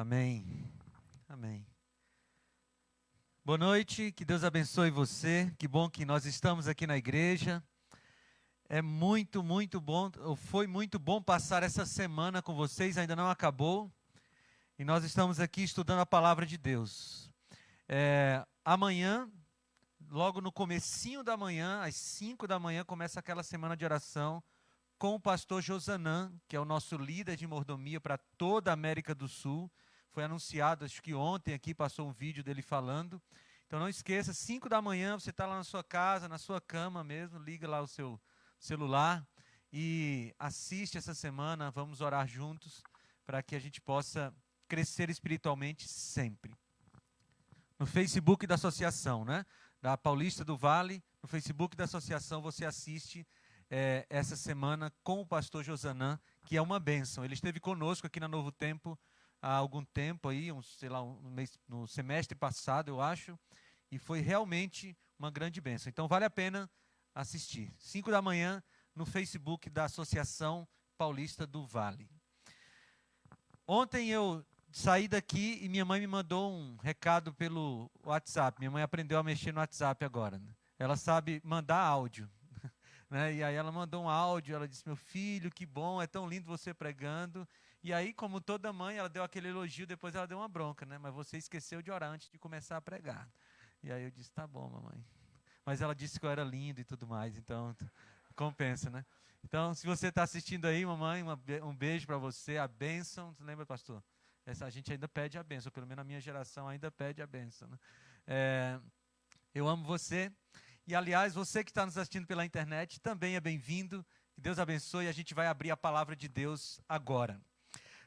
Amém. Amém. Boa noite, que Deus abençoe você. Que bom que nós estamos aqui na igreja. É muito bom, foi muito bom passar essa semana com vocês, ainda não acabou. E nós estamos aqui estudando a palavra de Deus. Amanhã, logo no comecinho da manhã, às 5 da manhã, começa aquela semana de oração com o pastor Josanã, que é o nosso líder de mordomia para toda a América do Sul. Foi anunciado, acho que ontem aqui passou um vídeo dele falando. Então não esqueça, 5 da manhã, você está lá na sua casa, na sua cama mesmo, liga lá o seu celular e assiste essa semana. Vamos orar juntos para que a gente possa crescer espiritualmente sempre. No Facebook da associação, né? Da Paulista do Vale, no Facebook da associação você assiste essa semana com o pastor Josanã, que é uma bênção. Ele esteve conosco aqui na Novo Tempo há algum tempo aí, no semestre passado, eu acho, e foi realmente uma grande bênção. Então vale a pena assistir. 5 da manhã no Facebook da Associação Paulista do Vale. Ontem eu saí daqui e minha mãe me mandou um recado pelo WhatsApp. Minha mãe aprendeu a mexer no WhatsApp agora, né? Ela sabe mandar áudio. Né? E aí ela mandou um áudio, ela disse: meu filho, que bom, é tão lindo você pregando. E aí, como toda mãe, ela deu aquele elogio, depois ela deu uma bronca, né? Mas você esqueceu de orar antes de começar a pregar. E aí eu disse: tá bom, mamãe. Mas ela disse que eu era lindo e tudo mais, então compensa, né? Então, se você está assistindo aí, mamãe, um beijo para você, a bênção. Você lembra, pastor? A gente ainda pede a bênção, pelo menos na minha geração ainda pede a bênção. Né? Eu amo você. E, aliás, você que está nos assistindo pela internet também é bem-vindo. Que Deus abençoe. A gente vai abrir a palavra de Deus agora.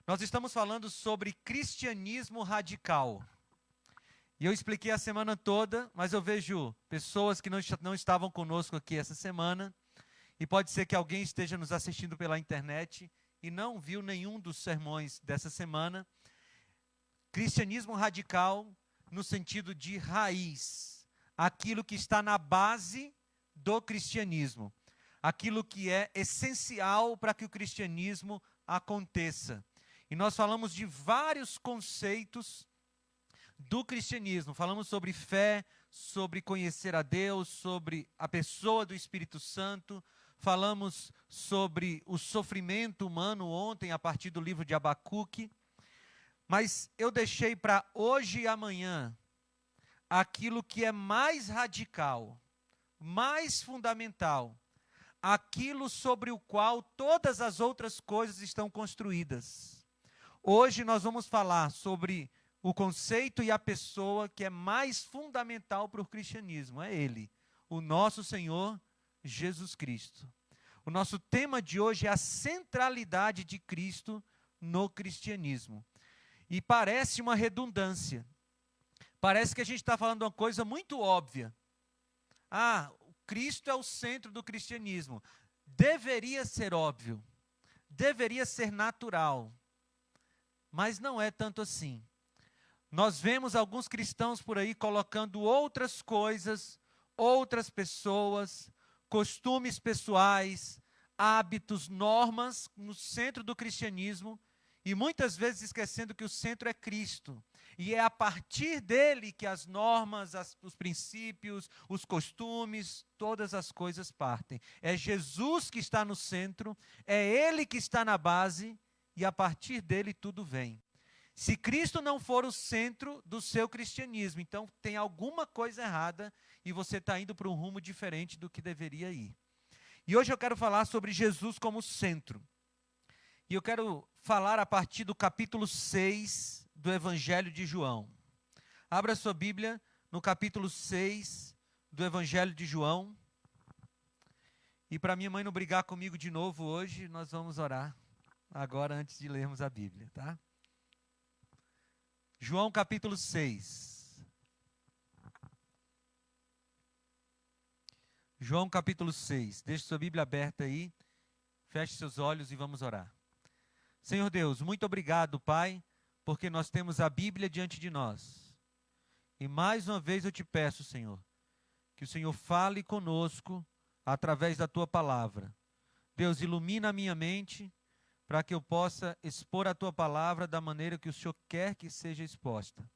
Nós estamos falando sobre cristianismo radical. E eu expliquei a semana toda, mas eu vejo pessoas que não estavam conosco aqui essa semana. E pode ser que alguém esteja nos assistindo pela internet e não viu nenhum dos sermões dessa semana. Cristianismo radical no sentido de raiz. Aquilo que está na base do cristianismo, aquilo que é essencial para que o cristianismo aconteça. E nós falamos de vários conceitos do cristianismo, falamos sobre fé, sobre conhecer a Deus, sobre a pessoa do Espírito Santo, falamos sobre o sofrimento humano ontem a partir do livro de Abacuque, mas eu deixei para hoje e amanhã aquilo que é mais radical, mais fundamental, aquilo sobre o qual todas as outras coisas estão construídas. Hoje nós vamos falar sobre o conceito e a pessoa que é mais fundamental para o cristianismo, é Ele, o nosso Senhor Jesus Cristo. O nosso tema de hoje é a centralidade de Cristo no cristianismo. E parece uma redundância. Parece que a gente está falando uma coisa muito óbvia. Cristo é o centro do cristianismo. Deveria ser óbvio. Deveria ser natural. Mas não é tanto assim. Nós vemos alguns cristãos por aí colocando outras coisas, outras pessoas, costumes pessoais, hábitos, normas no centro do cristianismo e muitas vezes esquecendo que o centro é Cristo. E é a partir dele que as normas, os princípios, os costumes, todas as coisas partem. É Jesus que está no centro, é Ele que está na base e a partir dele tudo vem. Se Cristo não for o centro do seu cristianismo, então tem alguma coisa errada e você está indo para um rumo diferente do que deveria ir. E hoje eu quero falar sobre Jesus como centro. E eu quero falar a partir do capítulo 6 do Evangelho de João. Abra sua Bíblia no capítulo 6 do Evangelho de João. E para minha mãe não brigar comigo de novo hoje, nós vamos orar agora antes de lermos a Bíblia, tá? João capítulo 6. João capítulo 6. Deixe sua Bíblia aberta aí. Feche seus olhos e vamos orar. Senhor Deus, muito obrigado, Pai, porque nós temos a Bíblia diante de nós. E mais uma vez eu te peço, Senhor, que o Senhor fale conosco através da Tua palavra. Deus, ilumina a minha mente, para que eu possa expor a tua palavra da maneira que o Senhor quer que seja exposta.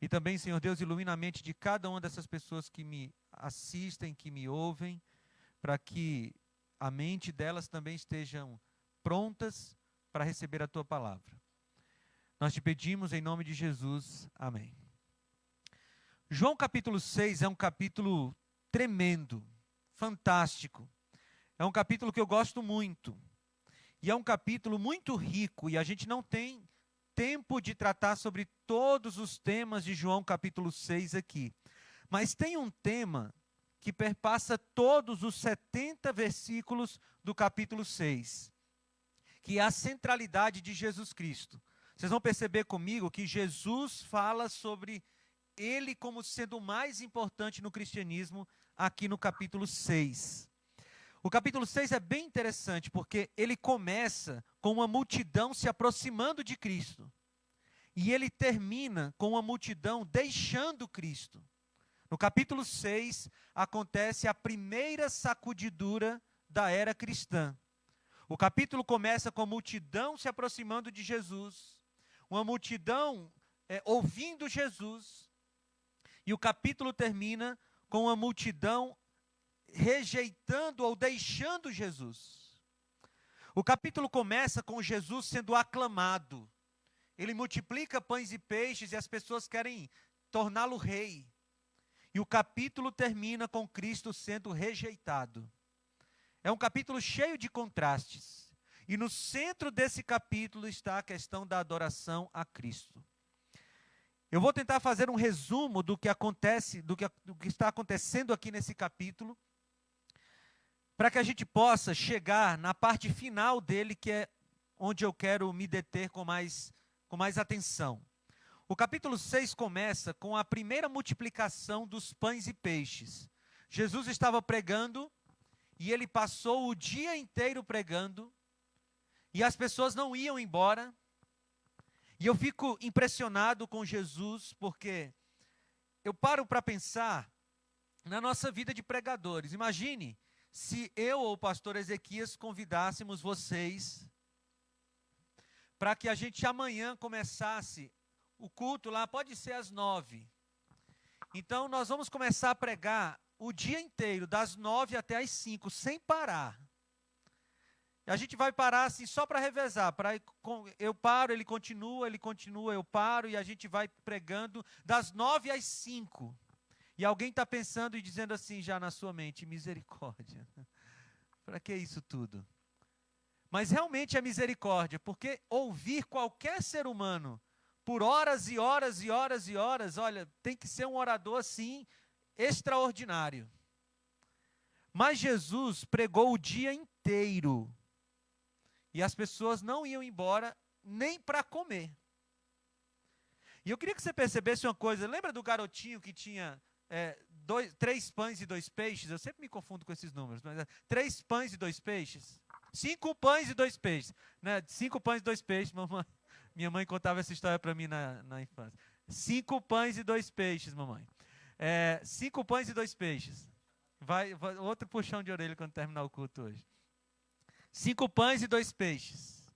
E também, Senhor Deus, ilumina a mente de cada uma dessas pessoas que me assistem, que me ouvem, para que a mente delas também estejam prontas para receber a tua palavra. Nós te pedimos em nome de Jesus. Amém. João capítulo 6 é um capítulo tremendo, fantástico. É um capítulo que eu gosto muito. E é um capítulo muito rico, e a gente não tem tempo de tratar sobre todos os temas de João capítulo 6 aqui. Mas tem um tema que perpassa todos os 70 versículos do capítulo 6, que é a centralidade de Jesus Cristo. Vocês vão perceber comigo que Jesus fala sobre ele como sendo o mais importante no cristianismo aqui no capítulo 6. O capítulo 6 é bem interessante, porque ele começa com uma multidão se aproximando de Cristo. E ele termina com uma multidão deixando Cristo. No capítulo 6, acontece a primeira sacudidura da era cristã. O capítulo começa com a multidão se aproximando de Jesus, uma multidão ouvindo Jesus, e o capítulo termina com a multidão rejeitando ou deixando Jesus. O capítulo começa com Jesus sendo aclamado. Ele multiplica pães e peixes e as pessoas querem torná-lo rei. E o capítulo termina com Cristo sendo rejeitado. É um capítulo cheio de contrastes. E no centro desse capítulo está a questão da adoração a Cristo. Eu vou tentar fazer um resumo do que acontece, do que está acontecendo aqui nesse capítulo, para que a gente possa chegar na parte final dele, que é onde eu quero me deter com mais atenção. O capítulo 6 começa com a primeira multiplicação dos pães e peixes. Jesus estava pregando, e ele passou o dia inteiro pregando, e as pessoas não iam embora. E eu fico impressionado com Jesus, porque eu paro para pensar na nossa vida de pregadores. Imagine se eu ou o pastor Ezequias convidássemos vocês para que a gente amanhã começasse o culto lá, pode ser às 9. Então nós vamos começar a pregar o dia inteiro, das 9 até às 5, sem parar. A gente vai parar assim só para revezar. Eu paro, ele continua, eu paro, e a gente vai pregando das 9 às 5. E alguém está pensando e dizendo assim já na sua mente, misericórdia. Para que isso tudo? Mas realmente é misericórdia, porque ouvir qualquer ser humano por horas e horas e horas e horas, olha, tem que ser um orador assim, extraordinário. Mas Jesus pregou o dia inteiro. E as pessoas não iam embora nem para comer. E eu queria que você percebesse uma coisa. Lembra do garotinho que tinha 3 pães e 2 peixes? Eu sempre me confundo com esses números. Mas 3 pães e 2 peixes? 5 pães e 2 peixes. Né? 5 pães e 2 peixes. Minha mãe contava essa história para mim na infância. 5 pães e 2 peixes, mamãe. 5 pães e 2 peixes. Vai outro puxão de orelha quando terminar o culto hoje. 5 pães e 2 peixes.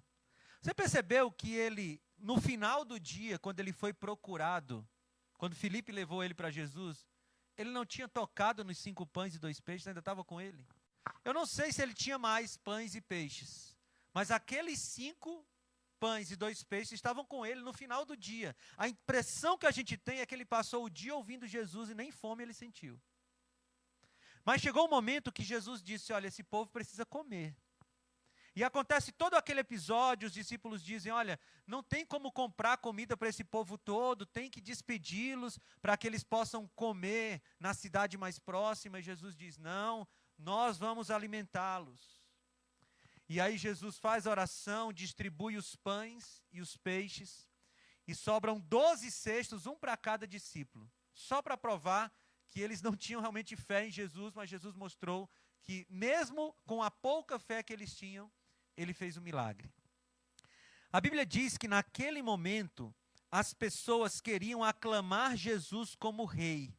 Você percebeu que ele, no final do dia, quando ele foi procurado, quando Filipe levou ele para Jesus, ele não tinha tocado nos 5 pães e 2 peixes, ainda estava com ele. Eu não sei se ele tinha mais pães e peixes, mas aqueles 5 pães e 2 peixes estavam com ele no final do dia. A impressão que a gente tem é que ele passou o dia ouvindo Jesus e nem fome ele sentiu. Mas chegou um momento que Jesus disse, olha, esse povo precisa comer. E acontece todo aquele episódio, os discípulos dizem, olha, não tem como comprar comida para esse povo todo, tem que despedi-los para que eles possam comer na cidade mais próxima. E Jesus diz, não, nós vamos alimentá-los. E aí Jesus faz a oração, distribui os pães e os peixes, e sobram 12 cestos, um para cada discípulo, só para provar que eles não tinham realmente fé em Jesus, mas Jesus mostrou que mesmo com a pouca fé que eles tinham, ele fez um milagre. A Bíblia diz que naquele momento, as pessoas queriam aclamar Jesus como rei.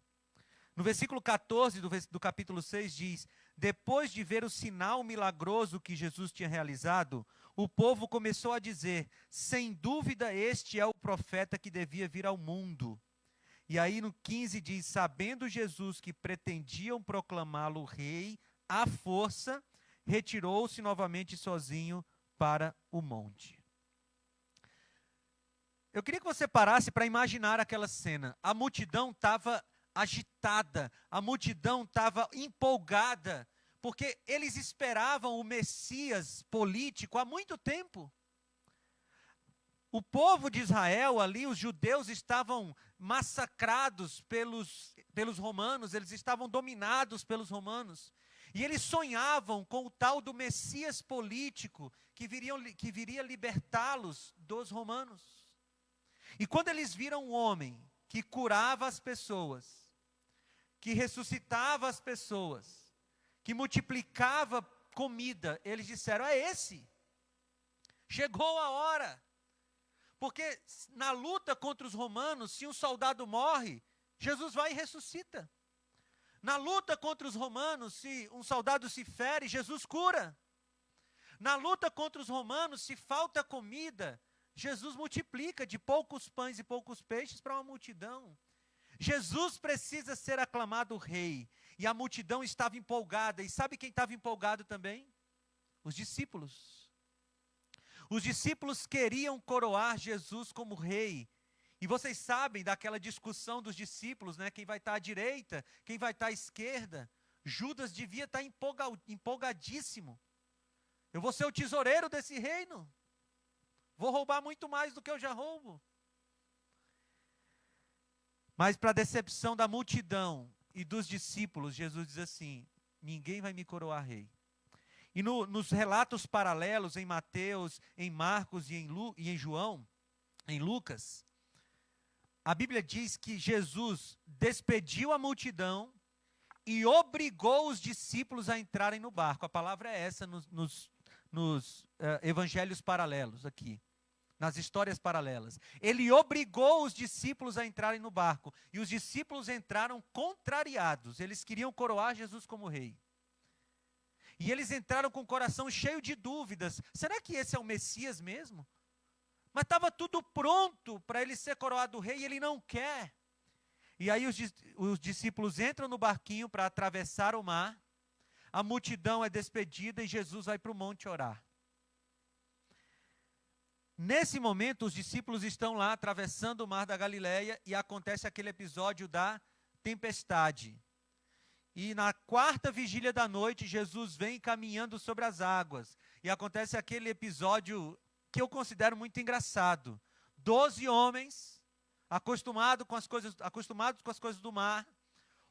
No versículo 14 do capítulo 6 diz, depois de ver o sinal milagroso que Jesus tinha realizado, o povo começou a dizer: sem dúvida este é o profeta que devia vir ao mundo. E aí no 15 diz: sabendo Jesus que pretendiam proclamá-lo rei à força, retirou-se novamente sozinho para o monte. Eu queria que você parasse para imaginar aquela cena. A multidão estava agitada, a multidão estava empolgada, porque eles esperavam o Messias político há muito tempo. O povo de Israel ali, os judeus, estavam massacrados pelos romanos, eles estavam dominados pelos romanos. E eles sonhavam com o tal do Messias político que viria libertá-los dos romanos. E quando eles viram um homem que curava as pessoas, que ressuscitava as pessoas, que multiplicava comida, eles disseram: é esse. Chegou a hora. Porque na luta contra os romanos, se um soldado morre, Jesus vai e ressuscita. Na luta contra os romanos, se um soldado se fere, Jesus cura. Na luta contra os romanos, se falta comida, Jesus multiplica de poucos pães e poucos peixes para uma multidão. Jesus precisa ser aclamado rei. E a multidão estava empolgada. E sabe quem estava empolgado também? Os discípulos. Os discípulos queriam coroar Jesus como rei. E vocês sabem daquela discussão dos discípulos, né? Quem vai estar à direita, quem vai estar à esquerda. Judas devia estar empolgadíssimo. Eu vou ser o tesoureiro desse reino. Vou roubar muito mais do que eu já roubo. Mas para a decepção da multidão e dos discípulos, Jesus diz assim: ninguém vai me coroar rei. E nos relatos paralelos em Mateus, em Marcos e em João, em Lucas, a Bíblia diz que Jesus despediu a multidão e obrigou os discípulos a entrarem no barco. A palavra é essa nos evangelhos paralelos aqui, nas histórias paralelas. Ele obrigou os discípulos a entrarem no barco. E os discípulos entraram contrariados. Eles queriam coroar Jesus como rei. E eles entraram com o coração cheio de dúvidas. Será que esse é o Messias mesmo? Mas estava tudo pronto para ele ser coroado rei e ele não quer. E aí os discípulos entram no barquinho para atravessar o mar. A multidão é despedida e Jesus vai para o monte orar. Nesse momento, os discípulos estão lá atravessando o mar da Galileia e acontece aquele episódio da tempestade. E na quarta vigília da noite, Jesus vem caminhando sobre as águas. E acontece aquele episódio que eu considero muito engraçado. 12 homens, acostumados com as coisas do mar,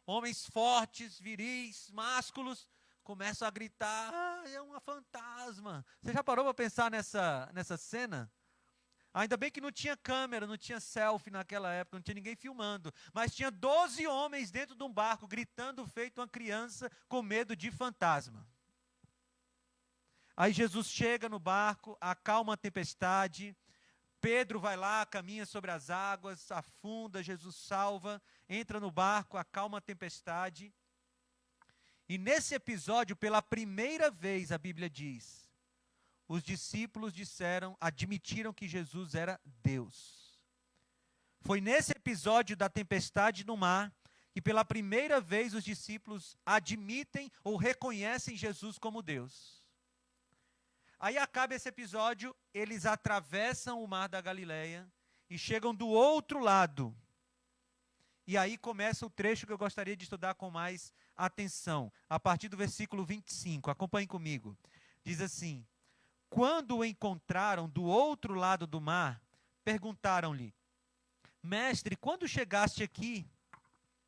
homens fortes, viris, másculos, começam a gritar: ah, é uma fantasma. Você já parou para pensar nessa cena? Ainda bem que não tinha câmera, não tinha selfie naquela época, não tinha ninguém filmando. Mas tinha 12 homens dentro de um barco, gritando feito uma criança com medo de fantasma. Aí Jesus chega no barco, acalma a tempestade. Pedro vai lá, caminha sobre as águas, afunda, Jesus salva, entra no barco, acalma a tempestade. E nesse episódio, pela primeira vez, a Bíblia diz, os discípulos admitiram que Jesus era Deus. Foi nesse episódio da tempestade no mar que pela primeira vez os discípulos admitem ou reconhecem Jesus como Deus. Aí acaba esse episódio, eles atravessam o mar da Galileia e chegam do outro lado. E aí começa o trecho que eu gostaria de estudar com mais atenção, a partir do versículo 25. Acompanhe comigo. Diz assim: quando o encontraram do outro lado do mar, perguntaram-lhe: mestre, quando chegaste aqui?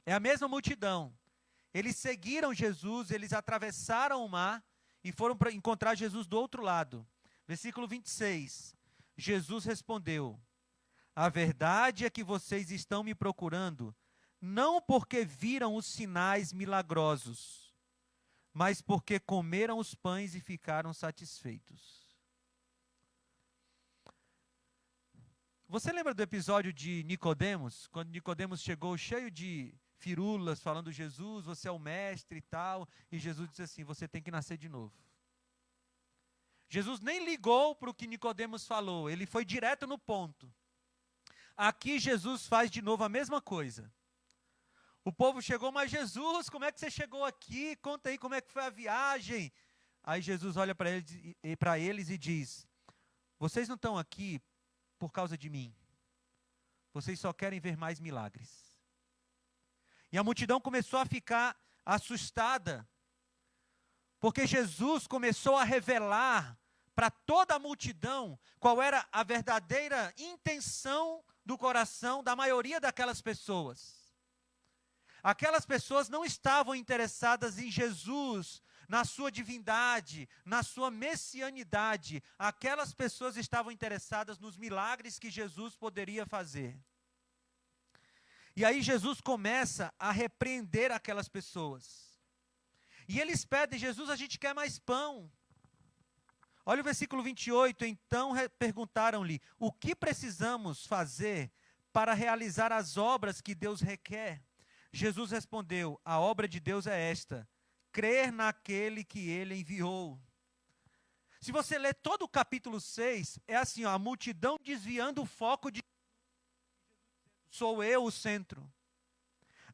É a mesma multidão. Eles seguiram Jesus, eles atravessaram o mar e foram para encontrar Jesus do outro lado. Versículo 26. Jesus respondeu: a verdade é que vocês estão me procurando, não porque viram os sinais milagrosos, mas porque comeram os pães e ficaram satisfeitos. Você lembra do episódio de Nicodemos? Quando Nicodemos chegou cheio de firulas falando Jesus, você é o mestre e tal. E Jesus disse assim, você tem que nascer de novo. Jesus nem ligou para o que Nicodemos falou, ele foi direto no ponto. Aqui Jesus faz de novo a mesma coisa. O povo chegou, mas Jesus, como é que você chegou aqui? Conta aí como é que foi a viagem. Aí Jesus olha para eles e diz, vocês não estão aqui por causa de mim. Vocês só querem ver mais milagres. E a multidão começou a ficar assustada, porque Jesus começou a revelar para toda a multidão qual era a verdadeira intenção do coração da maioria daquelas pessoas. Aquelas pessoas não estavam interessadas em Jesus, na sua divindade, na sua messianidade. Aquelas pessoas estavam interessadas nos milagres que Jesus poderia fazer. E aí Jesus começa a repreender aquelas pessoas. E eles pedem, Jesus, a gente quer mais pão. Olha o versículo 28, então perguntaram-lhe, o que precisamos fazer para realizar as obras que Deus requer? Jesus respondeu, a obra de Deus é esta, crer naquele que ele enviou. Se você ler todo o capítulo 6, é assim, ó, a multidão desviando o foco de sou eu o centro.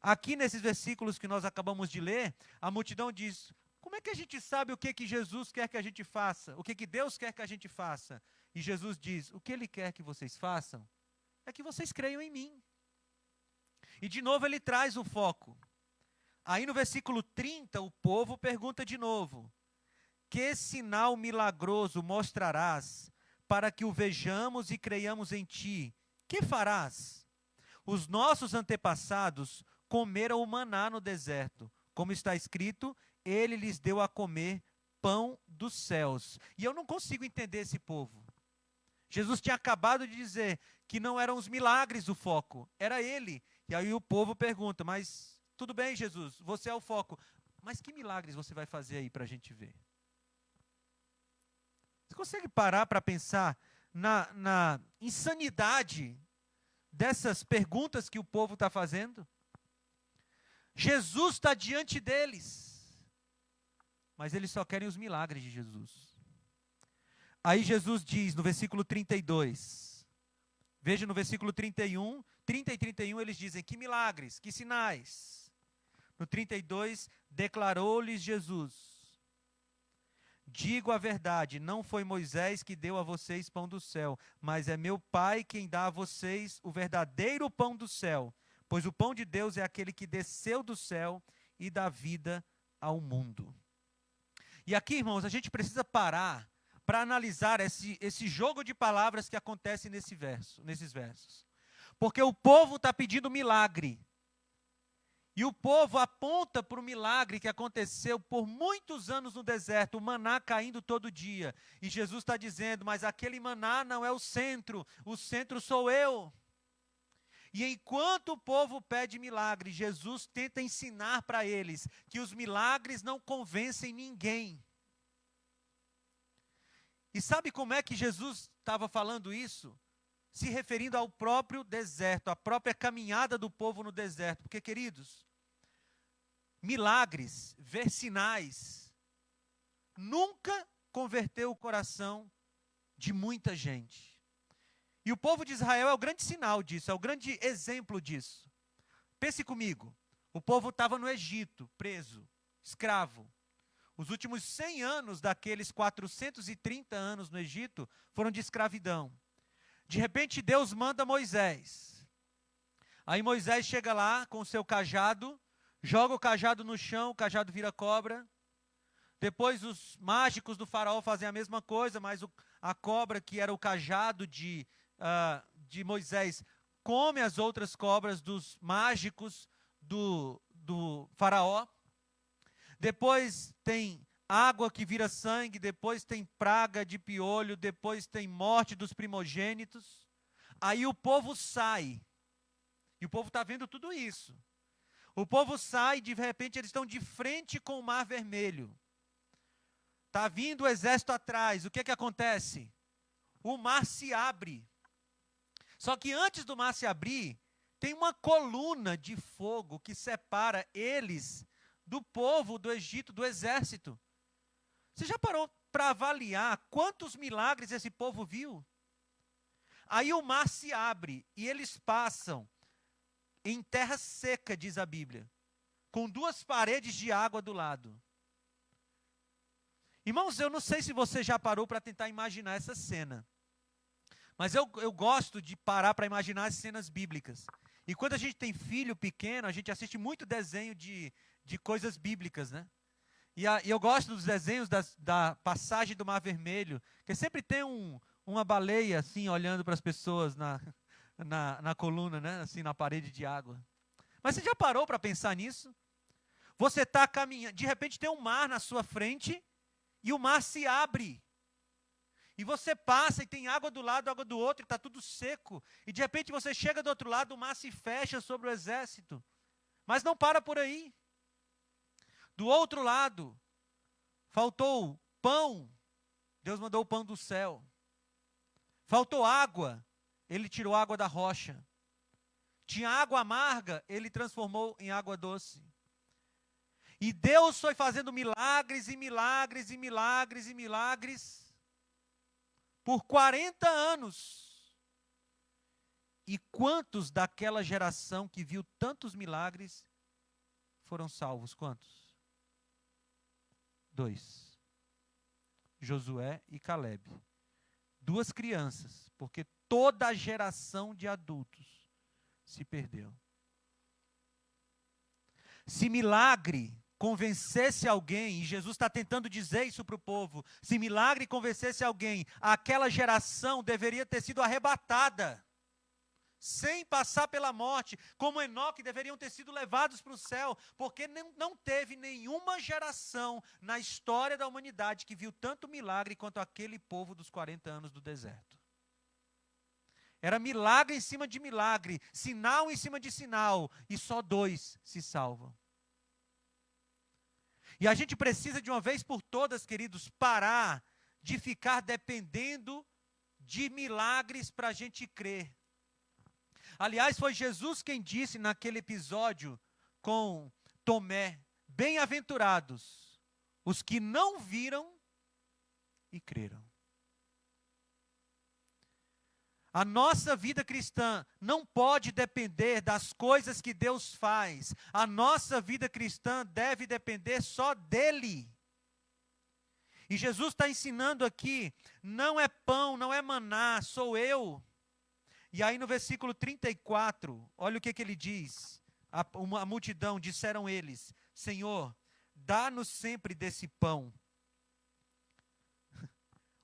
Aqui nesses versículos que nós acabamos de ler, a multidão diz, como é que a gente sabe o que Jesus quer que a gente faça? O que Deus quer que a gente faça? E Jesus diz, o que Ele quer que vocês façam é que vocês creiam em mim. E de novo ele traz o foco. Aí no versículo 30, o povo pergunta de novo, que sinal milagroso mostrarás para que o vejamos e creiamos em ti? Que farás? Os nossos antepassados comeram o maná no deserto. Como está escrito, ele lhes deu a comer pão dos céus. E eu não consigo entender esse povo. Jesus tinha acabado de dizer que não eram os milagres o foco, era ele. E aí o povo pergunta, mas tudo bem, Jesus, você é o foco. Mas que milagres você vai fazer aí para a gente ver? Você consegue parar para pensar na insanidade dessas perguntas que o povo está fazendo? Jesus está diante deles, mas eles só querem os milagres de Jesus. Aí Jesus diz no versículo 32, veja no versículo 31, 30 e 31 eles dizem, que milagres, que sinais. No 32, declarou-lhes Jesus, digo a verdade, não foi Moisés que deu a vocês pão do céu, mas é meu Pai quem dá a vocês o verdadeiro pão do céu, pois o pão de Deus é aquele que desceu do céu e dá vida ao mundo. E aqui, irmãos, a gente precisa parar para analisar esse jogo de palavras que acontece nesses versos. Porque o povo está pedindo milagre. E o povo aponta para o milagre que aconteceu por muitos anos no deserto, o maná caindo todo dia. E Jesus está dizendo, mas aquele maná não é o centro sou eu. E enquanto o povo pede milagre, Jesus tenta ensinar para eles que os milagres não convencem ninguém. E sabe como é que Jesus estava falando isso? Se referindo ao próprio deserto, à própria caminhada do povo no deserto. Porque, queridos, milagres, ver sinais, nunca converteu o coração de muita gente. E o povo de Israel é o grande sinal disso, é o grande exemplo disso. Pense comigo, o povo estava no Egito, preso, escravo. Os últimos 100 anos daqueles 430 anos no Egito foram de escravidão. De repente Deus manda Moisés. Aí Moisés chega lá com o seu cajado, joga o cajado no chão, o cajado vira cobra. Depois os mágicos do faraó fazem a mesma coisa, mas a cobra, que era o cajado de Moisés, come as outras cobras dos mágicos do faraó. Depois tem água que vira sangue, depois tem praga de piolho, depois tem morte dos primogênitos. Aí o povo sai. E o povo está vendo tudo isso. O povo sai e de repente eles estão de frente com o Mar Vermelho. Está vindo o exército atrás. O que acontece? O mar se abre. Só que antes do mar se abrir, tem uma coluna de fogo que separa eles do povo do Egito, do exército. Você já parou para avaliar quantos milagres esse povo viu? Aí o mar se abre e eles passam em terra seca, diz a Bíblia, com 2 paredes de água do lado. Irmãos, eu não sei se você já parou para tentar imaginar essa cena, mas eu gosto de parar para imaginar as cenas bíblicas. E quando a gente tem filho pequeno, a gente assiste muito desenho de coisas bíblicas, né? E eu gosto dos desenhos da passagem do Mar Vermelho, que sempre tem uma baleia assim, olhando para as pessoas na coluna, né? Assim, na parede de água. Mas você já parou para pensar nisso? Você está caminhando, de repente tem um mar na sua frente, e o mar se abre. E você passa e tem água do lado, água do outro, e está tudo seco. E de repente você chega do outro lado, o mar se fecha sobre o exército. Mas não para por aí. Do outro lado, faltou pão, Deus mandou o pão do céu. Faltou água, Ele tirou água da rocha. Tinha água amarga, Ele transformou em água doce. E Deus foi fazendo milagres e milagres e milagres e milagres por 40 anos. E quantos daquela geração que viu tantos milagres foram salvos? Quantos? 2. Josué e Caleb. 2 crianças, porque toda a geração de adultos se perdeu. Se milagre convencesse alguém, e Jesus está tentando dizer isso para o povo, se milagre convencesse alguém, aquela geração deveria ter sido arrebatada, sem passar pela morte, como Enoque, deveriam ter sido levados para o céu, porque não teve nenhuma geração na história da humanidade que viu tanto milagre quanto aquele povo dos 40 anos do deserto. Era milagre em cima de milagre, sinal em cima de sinal, e só 2 se salvam. E a gente precisa de uma vez por todas, queridos, parar de ficar dependendo de milagres para a gente crer. Aliás, foi Jesus quem disse naquele episódio com Tomé: bem-aventurados os que não viram e creram. A nossa vida cristã não pode depender das coisas que Deus faz. A nossa vida cristã deve depender só dEle. E Jesus está ensinando aqui, não é pão, não é maná, sou eu. E aí no versículo 34, olha o que ele diz. A multidão, disseram eles: Senhor, dá-nos sempre desse pão.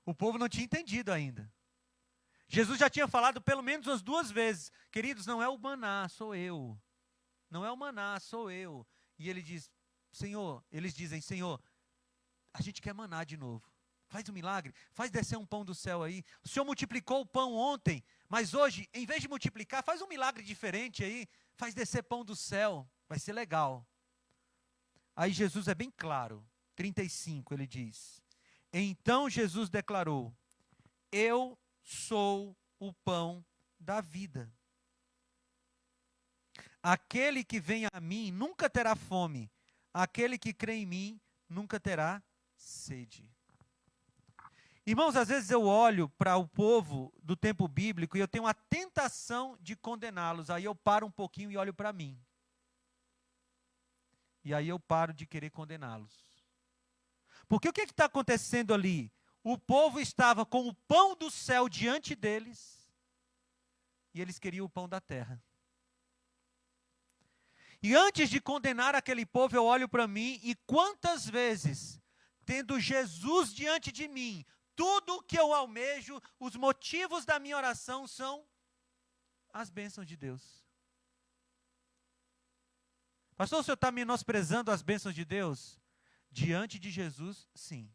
O povo não tinha entendido ainda. Jesus já tinha falado pelo menos umas 2 vezes: queridos, não é o maná, sou eu. Não é o maná, sou eu. E ele diz: Senhor, eles dizem: Senhor, a gente quer maná de novo. Faz um milagre, faz descer um pão do céu aí. O Senhor multiplicou o pão ontem, mas hoje, em vez de multiplicar, faz um milagre diferente aí. Faz descer pão do céu, vai ser legal. Aí Jesus é bem claro, 35 ele diz: Então Jesus declarou: Eu sou o pão da vida. Aquele que vem a mim nunca terá fome. Aquele que crê em mim nunca terá sede. Irmãos, às vezes eu olho para o povo do tempo bíblico e eu tenho a tentação de condená-los. Aí eu paro um pouquinho e olho para mim. E aí eu paro de querer condená-los. Porque o que está acontecendo ali? O povo estava com o pão do céu diante deles e eles queriam o pão da terra. E antes de condenar aquele povo, eu olho para mim e quantas vezes, tendo Jesus diante de mim, tudo o que eu almejo, os motivos da minha oração são as bênçãos de Deus. Pastor, o senhor está menosprezando as bênçãos de Deus? Diante de Jesus, sim.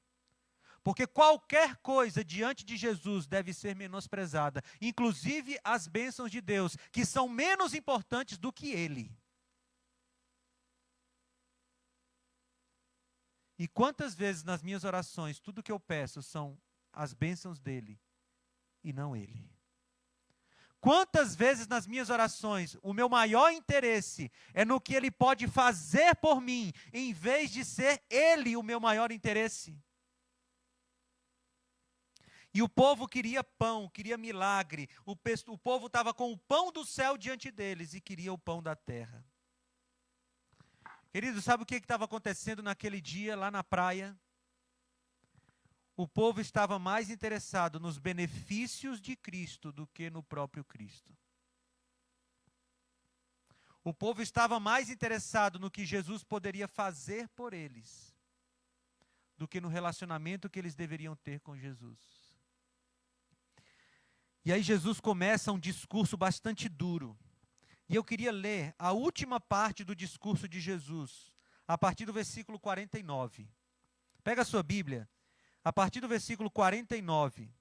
Porque qualquer coisa diante de Jesus deve ser menosprezada, inclusive as bênçãos de Deus, que são menos importantes do que Ele. E quantas vezes nas minhas orações, tudo que eu peço são as bênçãos dEle e não Ele. Quantas vezes nas minhas orações o meu maior interesse é no que Ele pode fazer por mim, em vez de ser Ele o meu maior interesse? E o povo queria pão, queria milagre. O povo estava com o pão do céu diante deles e queria o pão da terra. Querido, sabe o que estava acontecendo naquele dia lá na praia? O povo estava mais interessado nos benefícios de Cristo do que no próprio Cristo. O povo estava mais interessado no que Jesus poderia fazer por eles do que no relacionamento que eles deveriam ter com Jesus. E aí Jesus começa um discurso bastante duro. E eu queria ler a última parte do discurso de Jesus, a partir do versículo 49. Pega a sua Bíblia, a partir do versículo 49.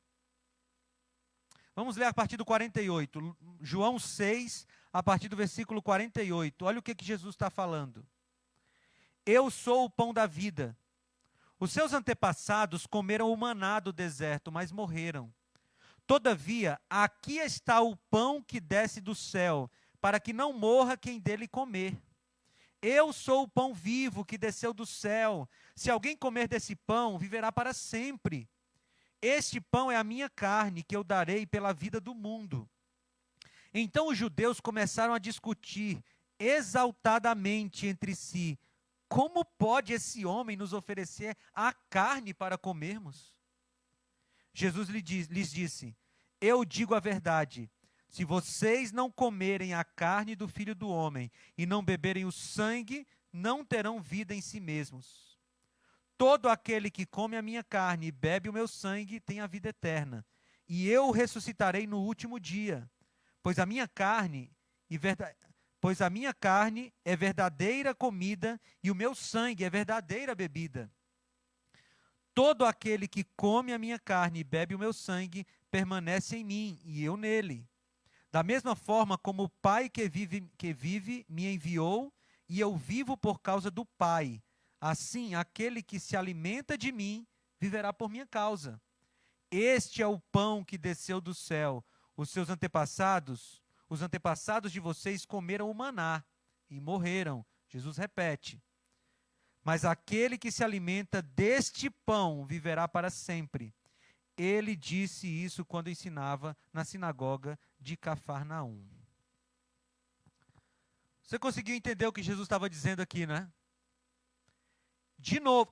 Vamos ler a partir do 48. João 6, a partir do versículo 48. Olha o que Jesus está falando. Eu sou o pão da vida. Os seus antepassados comeram o maná do deserto, mas morreram. Todavia, aqui está o pão que desce do céu, para que não morra quem dele comer. Eu sou o pão vivo que desceu do céu. Se alguém comer desse pão, viverá para sempre. Este pão é a minha carne, que eu darei pela vida do mundo. Então os judeus começaram a discutir exaltadamente entre si: como pode esse homem nos oferecer a carne para comermos? Jesus lhes disse: eu digo a verdade, se vocês não comerem a carne do Filho do Homem e não beberem o sangue, não terão vida em si mesmos. Todo aquele que come a minha carne e bebe o meu sangue tem a vida eterna, e eu o ressuscitarei no último dia, pois a minha carne é verdadeira comida e o meu sangue é verdadeira bebida. Todo aquele que come a minha carne e bebe o meu sangue permanece em mim e eu nele. Da mesma forma como o Pai que vive me enviou e eu vivo por causa do Pai, assim aquele que se alimenta de mim viverá por minha causa. Este é o pão que desceu do céu. Os antepassados de vocês comeram o maná e morreram. Jesus repete. Mas aquele que se alimenta deste pão viverá para sempre. Ele disse isso quando ensinava na sinagoga de Cafarnaum. Você conseguiu entender o que Jesus estava dizendo aqui, né? De novo,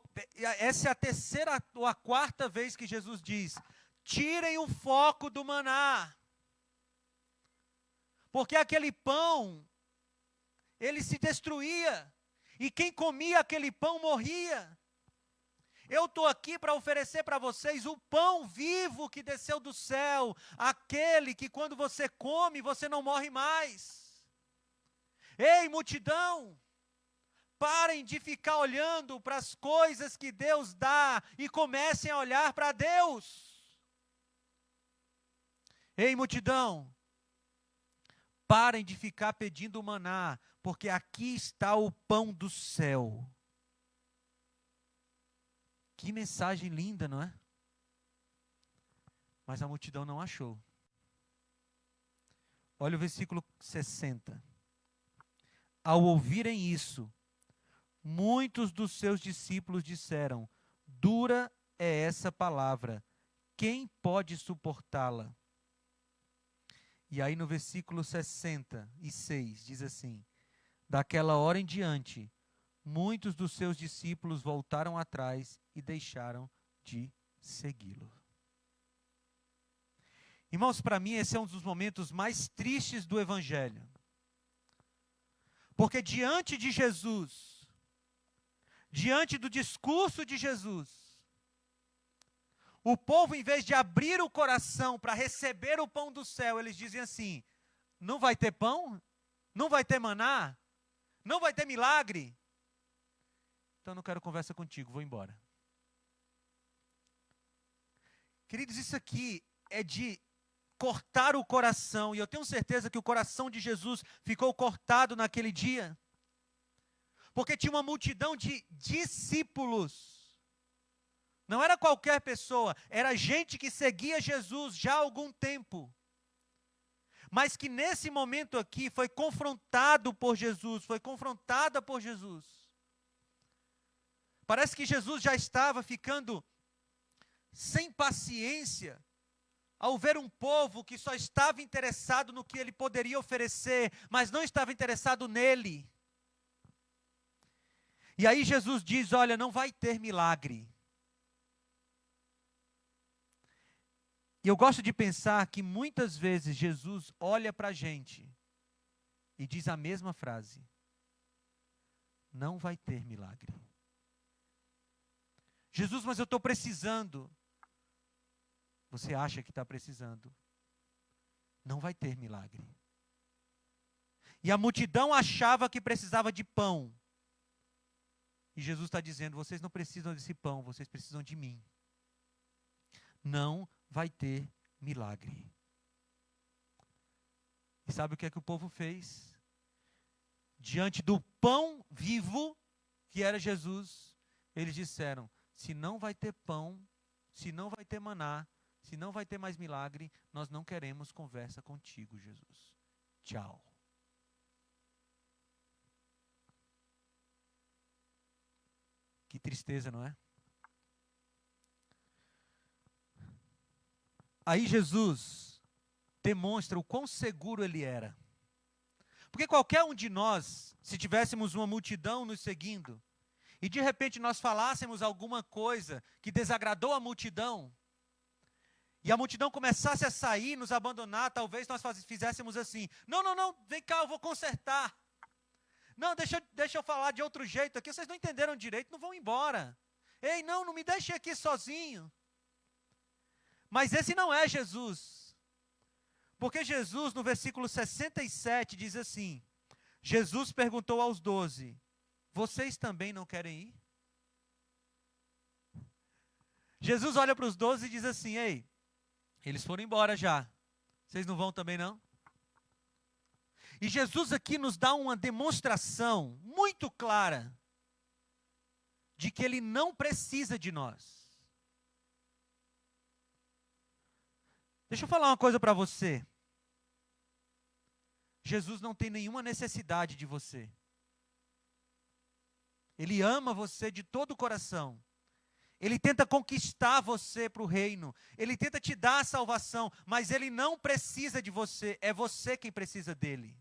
essa é a terceira ou a quarta vez que Jesus diz: tirem o foco do maná. Porque aquele pão, ele se destruía. E quem comia aquele pão morria. Eu estou aqui para oferecer para vocês o pão vivo que desceu do céu. Aquele que quando você come, você não morre mais. Ei, multidão, parem de ficar olhando para as coisas que Deus dá e comecem a olhar para Deus. Ei, multidão, parem de ficar pedindo maná, porque aqui está o pão do céu. Que mensagem linda, não é? Mas a multidão não achou. Olha o versículo 60. Ao ouvirem isso, muitos dos seus discípulos disseram: dura é essa palavra, quem pode suportá-la? E aí no versículo 66 diz assim: daquela hora em diante, muitos dos seus discípulos voltaram atrás e deixaram de segui-lo. Irmãos, para mim esse é um dos momentos mais tristes do Evangelho. Porque diante de Jesus, diante do discurso de Jesus, o povo, em vez de abrir o coração para receber o pão do céu, eles dizem assim: não vai ter pão? Não vai ter maná? Não vai ter milagre? Então não quero conversa contigo, vou embora. Queridos, isso aqui é de cortar o coração, e eu tenho certeza que o coração de Jesus ficou cortado naquele dia, porque tinha uma multidão de discípulos. Não era qualquer pessoa, era gente que seguia Jesus já há algum tempo. mas que nesse momento aqui foi confrontado por Jesus, foi confrontada por Jesus. Parece que Jesus já estava ficando sem paciência ao ver um povo que só estava interessado no que ele poderia oferecer, mas não estava interessado nele. E aí Jesus diz, olha, não vai ter milagre. E eu gosto de pensar que muitas vezes Jesus olha para a gente e diz a mesma frase: não vai ter milagre. Jesus, mas eu estou precisando. Você acha que está precisando? Não vai ter milagre. E a multidão achava que precisava de pão. E Jesus está dizendo, vocês não precisam desse pão, vocês precisam de mim. Não vai ter milagre. E sabe o que é que o povo fez? Diante do pão vivo, que era Jesus, eles disseram, se não vai ter pão, se não vai ter maná, se não vai ter mais milagre, nós não queremos conversa contigo, Jesus. Tchau. Que tristeza, não é? Aí Jesus demonstra o quão seguro ele era. Porque qualquer um de nós, se tivéssemos uma multidão nos seguindo, e de repente nós falássemos alguma coisa que desagradou a multidão, e a multidão começasse a sair, nos abandonar, talvez nós fizéssemos assim, não, vem cá, eu vou consertar. Não, deixa eu falar de outro jeito aqui, vocês não entenderam direito, não vão embora. Ei, não me deixem aqui sozinho. Mas esse não é Jesus. Porque Jesus, no versículo 67, diz assim, Jesus perguntou aos 12, vocês também não querem ir? Jesus olha para os 12 e diz assim, ei, eles foram embora já, vocês não vão também não? E Jesus aqui nos dá uma demonstração muito clara de que Ele não precisa de nós. Deixa eu falar uma coisa para você. Jesus não tem nenhuma necessidade de você. Ele ama você de todo o coração. Ele tenta conquistar você para o reino. Ele tenta te dar a salvação, mas Ele não precisa de você. É você quem precisa dEle.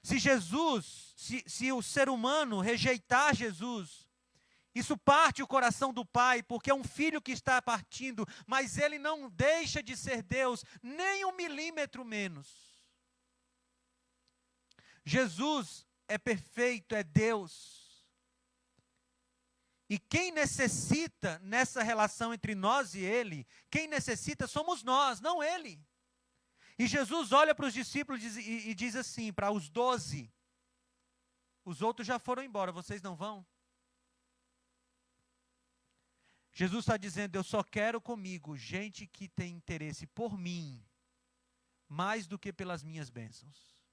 Se o ser humano rejeitar Jesus, isso parte o coração do Pai, porque é um filho que está partindo, mas ele não deixa de ser Deus, nem 1 milímetro menos. Jesus é perfeito, é Deus. E quem necessita nessa relação entre nós e Ele, quem necessita somos nós, não Ele. E Jesus olha para os discípulos e diz assim, para os 12, os outros já foram embora, vocês não vão? Jesus está dizendo, eu só quero comigo gente que tem interesse por mim, mais do que pelas minhas bênçãos.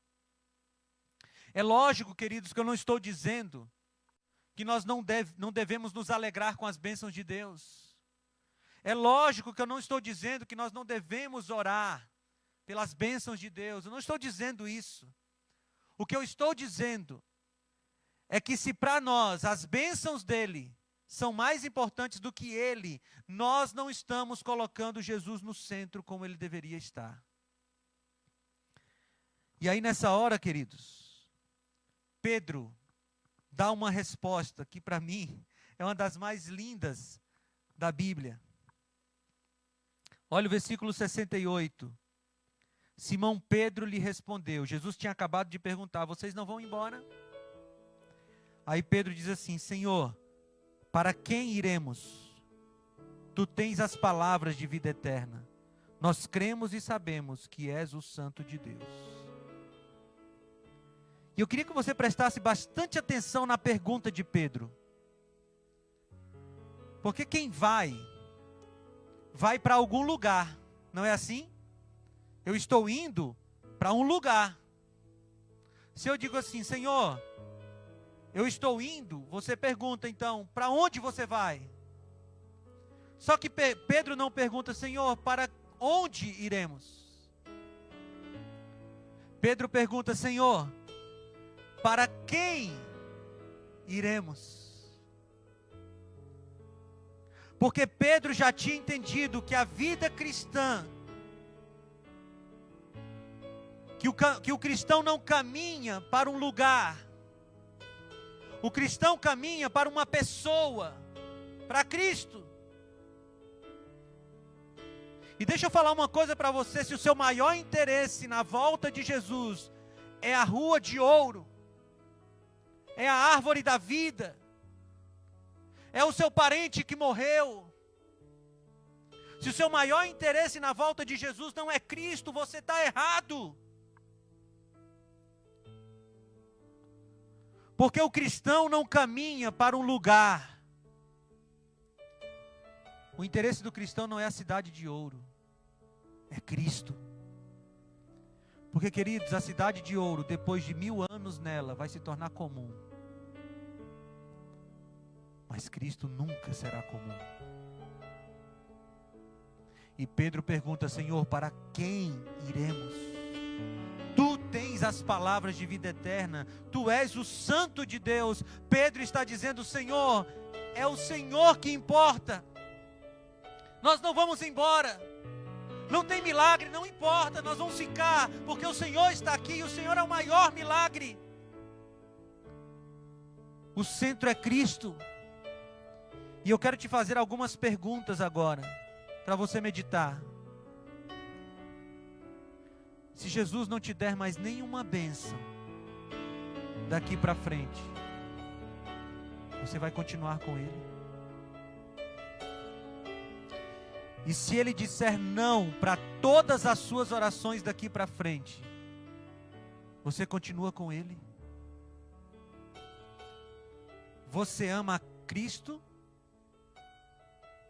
É lógico, queridos, que eu não estou dizendo que nós não devemos nos alegrar com as bênçãos de Deus. É lógico que eu não estou dizendo que nós não devemos orar pelas bênçãos de Deus. Eu não estou dizendo isso. O que eu estou dizendo é que se para nós as bênçãos dele são mais importantes do que ele, nós não estamos colocando Jesus no centro como ele deveria estar. E aí nessa hora, queridos, Pedro dá uma resposta que para mim é uma das mais lindas da Bíblia. Olha o versículo 68. Simão Pedro lhe respondeu, Jesus tinha acabado de perguntar, vocês não vão embora? Aí Pedro diz assim, Senhor, para quem iremos? Tu tens as palavras de vida eterna. Nós cremos e sabemos que és o Santo de Deus. E eu queria que você prestasse bastante atenção na pergunta de Pedro. Porque quem vai para algum lugar, não é assim? Eu estou indo para um lugar. Se eu digo assim, Senhor, eu estou indo, você pergunta então, para onde você vai? Só que Pedro não pergunta, Senhor, para onde iremos? Pedro pergunta: Senhor, para quem iremos? Porque Pedro já tinha entendido que a vida cristã, que o cristão não caminha para um lugar, o cristão caminha para uma pessoa, para Cristo. E deixa eu falar uma coisa para você: se o seu maior interesse na volta de Jesus é a rua de ouro, é a árvore da vida, é o seu parente que morreu, se o seu maior interesse na volta de Jesus não é Cristo, você está errado. Porque o cristão não caminha para um lugar. O interesse do cristão não é a cidade de ouro, é Cristo. Porque, queridos, a cidade de ouro, depois de 1000 anos nela, vai se tornar comum. Mas Cristo nunca será comum. E Pedro pergunta: Senhor, para quem iremos? Tu tens as palavras de vida eterna, Tu és o Santo de Deus. Pedro está dizendo: Senhor, é o Senhor que importa. Nós não vamos embora. Não tem milagre, não importa, nós vamos ficar, porque o Senhor está aqui e o Senhor é o maior milagre. O centro é Cristo. E eu quero te fazer algumas perguntas agora, para você meditar. Se Jesus não te der mais nenhuma bênção daqui para frente, você vai continuar com Ele? E se Ele disser não para todas as suas orações daqui para frente, você continua com Ele? Você ama Cristo?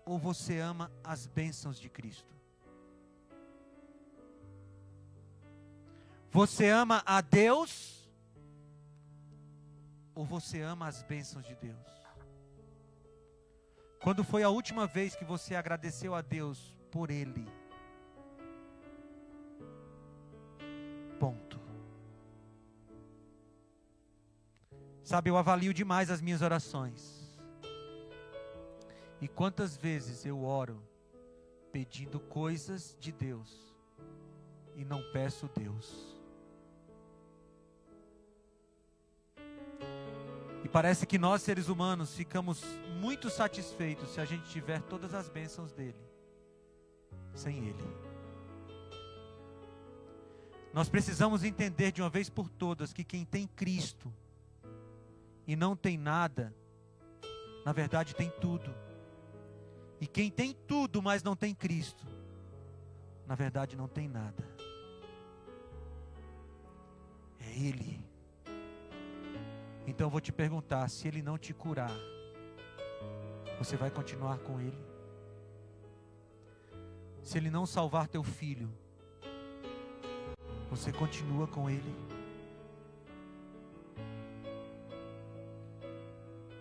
Ou você ama as bênçãos de Cristo? Você ama a Deus? Ou você ama as bênçãos de Deus? Quando foi a última vez que você agradeceu a Deus por Ele? Ponto. Sabe, eu avalio demais as minhas orações. E quantas vezes eu oro pedindo coisas de Deus e não peço Deus? E parece que nós, seres humanos, ficamos muito satisfeitos se a gente tiver todas as bênçãos dele, sem Ele. Nós precisamos entender de uma vez por todas que quem tem Cristo e não tem nada, na verdade tem tudo. E quem tem tudo, mas não tem Cristo, na verdade não tem nada. É Ele. Então eu vou te perguntar: se Ele não te curar, você vai continuar com Ele? Se Ele não salvar teu filho, você continua com Ele?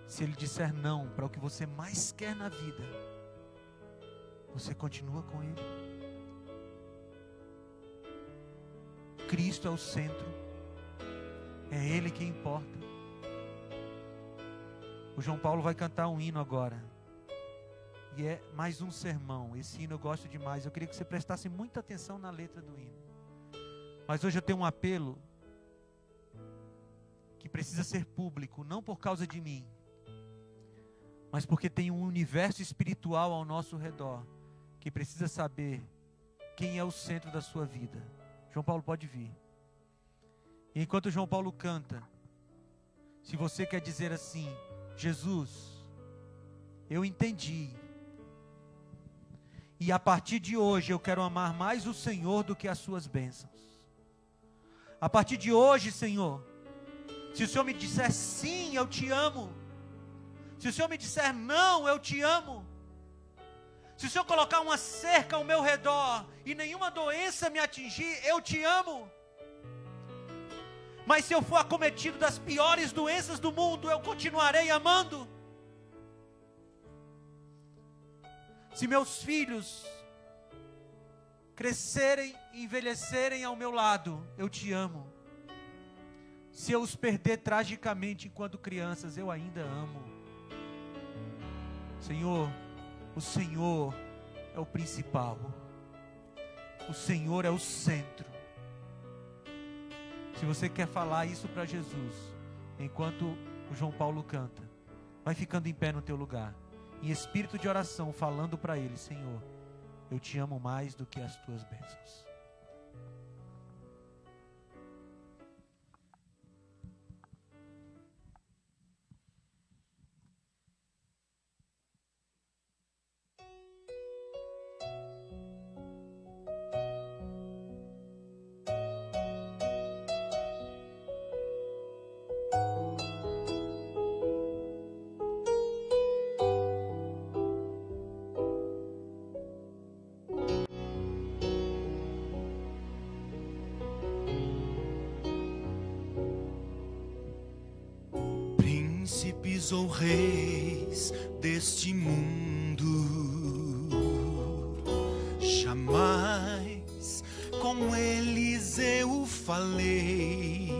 Se Ele disser não para o que você mais quer na vida, você continua com Ele? Cristo é o centro, é Ele que importa. O João Paulo vai cantar um hino agora, e é mais um sermão. Esse hino eu gosto demais. Eu queria que você prestasse muita atenção na letra do hino. Mas hoje eu tenho um apelo que precisa ser público, não por causa de mim, mas porque tem um universo espiritual ao nosso redor que precisa saber quem é o centro da sua vida. João Paulo pode vir. E enquanto João Paulo canta, se você quer dizer assim: Jesus, eu entendi, e a partir de hoje eu quero amar mais o Senhor do que as suas bênçãos. A partir de hoje, Senhor, se o Senhor me disser sim, eu te amo. Se o Senhor me disser não, eu te amo. Se o Senhor colocar uma cerca ao meu redor e nenhuma doença me atingir, eu te amo. Mas se eu for acometido das piores doenças do mundo, eu continuarei amando. Se meus filhos crescerem e envelhecerem ao meu lado, eu te amo. Se eu os perder tragicamente enquanto crianças, eu ainda amo. Senhor, o Senhor é o principal. O Senhor é o centro. Se você quer falar isso para Jesus, enquanto o João Paulo canta, vai ficando em pé no teu lugar, em espírito de oração, falando para Ele: Senhor, eu te amo mais do que as tuas bênçãos. Príncipes ou reis deste mundo, jamais com eles eu falei,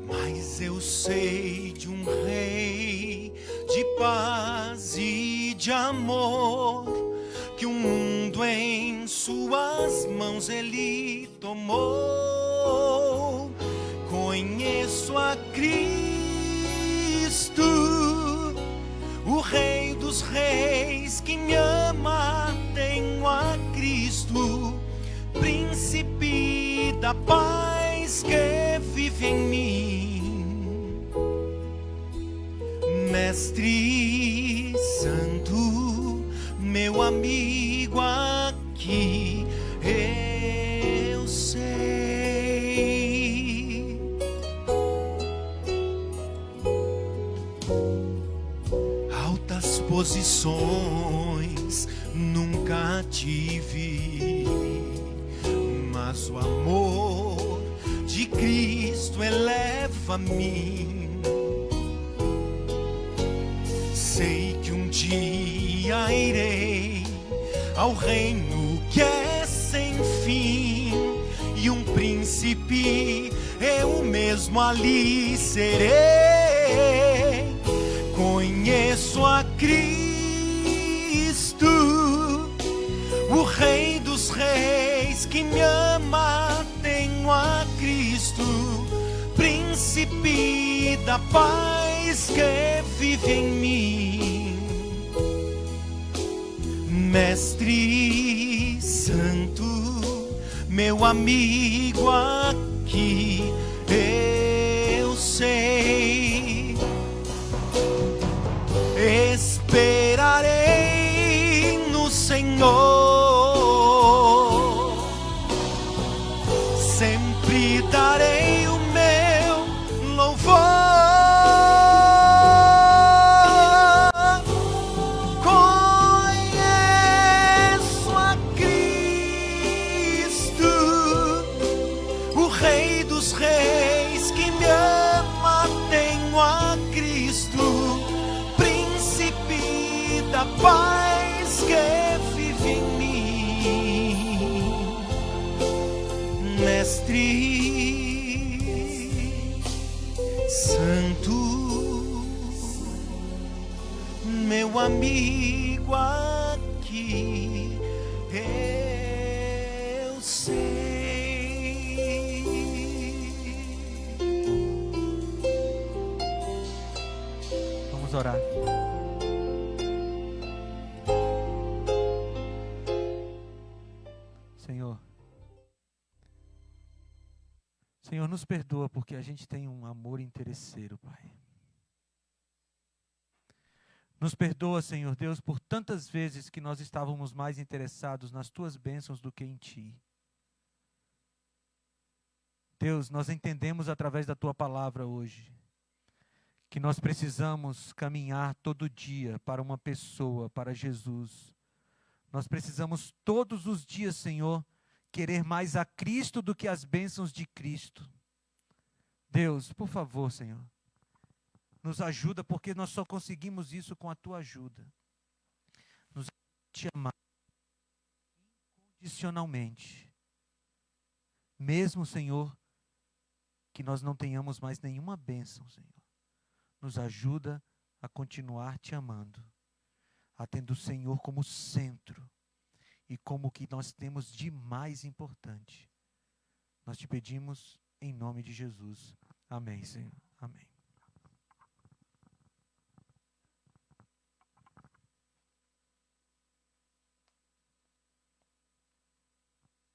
mas eu sei de um rei de paz e de amor, que o mundo em suas mãos ele tomou. Conheço a Cristo, o Rei dos Reis que me ama. Tenho a Cristo, Príncipe da paz que vive em mim. Mestre Santo, meu amigo aqui, eu sei. Altas posições nunca tive, mas o amor de Cristo eleva-me. Sei que um dia irei ao reino que é sem fim, e um príncipe eu mesmo ali serei. Conheço a Cristo, o Rei dos Reis que me ama. Tenho a Cristo, Príncipe da paz que vive em mim. Mestre Santo, meu amigo aqui, eu sei. Esperarei no Senhor, sempre darei o meu louvor. Conheço a Cristo, o Rei dos Reis que me ama. Tenho a Cristo, Príncipe da paz que vive em mim. Mestre Santo, meu amigo aqui, eu sei. Vamos orar. Senhor, nos perdoa porque a gente tem um amor interesseiro, Pai. Nos perdoa, Senhor Deus, por tantas vezes que nós estávamos mais interessados nas Tuas bênçãos do que em Ti. Deus, nós entendemos através da Tua palavra hoje que nós precisamos caminhar todo dia para uma pessoa, para Jesus. Nós precisamos todos os dias, Senhor, querer mais a Cristo do que as bênçãos de Cristo. Deus, por favor, Senhor, nos ajuda, porque nós só conseguimos isso com a Tua ajuda. Nos te amar, incondicionalmente. Mesmo, Senhor, que nós não tenhamos mais nenhuma bênção, Senhor. Nos ajuda a continuar te amando, a tendo o Senhor como centro e como o que nós temos de mais importante. Nós te pedimos em nome de Jesus. Amém, Senhor. Amém.